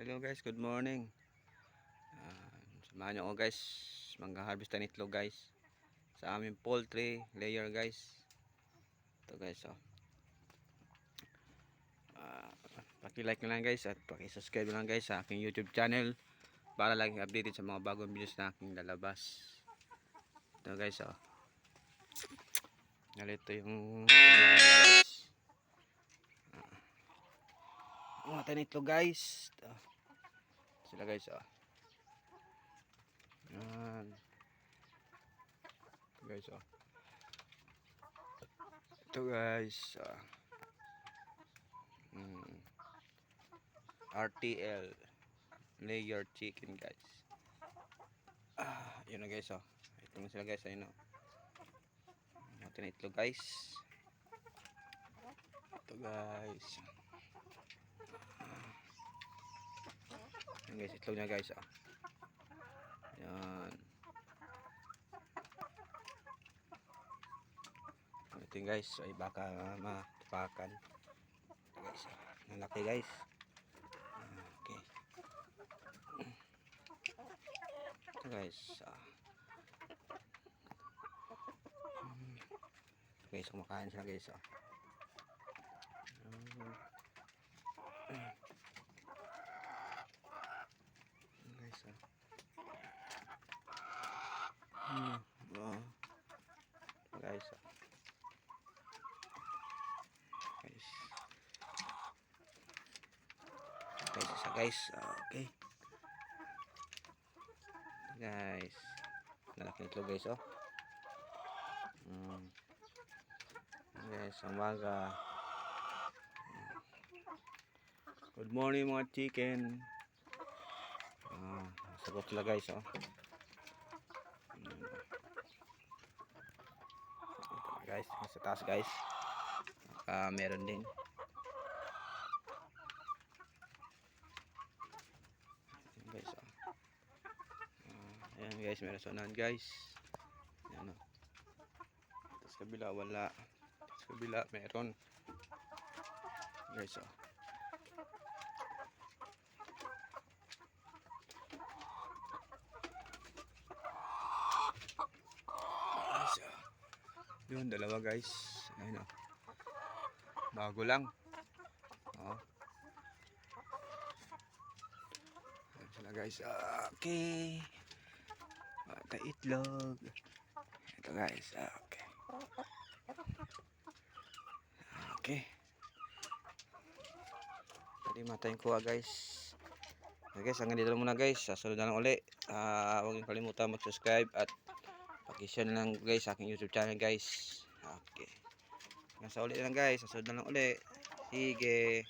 Hello guys, good morning. Samahan nyo ako guys, mag-harvest tayo ng itlog guys sa aming poultry layer guys. Ito guys, oh. Paki-like na lang guys at paki-subscribe na lang guys sa aking YouTube channel para laging updated sa mga bagong videos na aking lalabas. Ito guys, oh. Ito yung guys. Mga tayo ng itlog guys. Ito. Sila guys, oh. Yan. Ito guys, oh. Ito guys, oh. RTL layer chicken guys. Yun na guys, oh. Ito na sila guys, ayun, oh. Ito na itlog guys. Ito guys. Yan guys, itlog na guys, oh. Yan. Ito yung guys, ay baka matupakan. Ito guys, nalaki guys. Okay. Ito guys, guys, kumakain sila guys, oh. Guys, oh. Guys, oh. Guys, isa guys, okay guys, nalaki itlog guys, oh. Guys, umaga. Good morning mga chicken. Sagot sila guys, oh. Guys, sa taas guys, meron din. Guys, oh. Ayan guys, meron sonan guys. Ayan, oh. Tapos kabila wala. Tapos kabila meron. Guys, oh. Guys, oh. Yun, dalawa guys. Ayan, oh. Bago lang. Oh. Ayan sila guys. Okay. Bata itlog. Ito guys. Okay. Okay. Tadi matayin ko guys. Okay, guys, hanggang dito lang muna guys. Sunod na lang uli. Huwag niyo kalimutan mag-subscribe at paki-share na lang guys sa aking YouTube channel guys. Okay. Hanggang sa uli lang guys. Sunod na lang uli. Sige.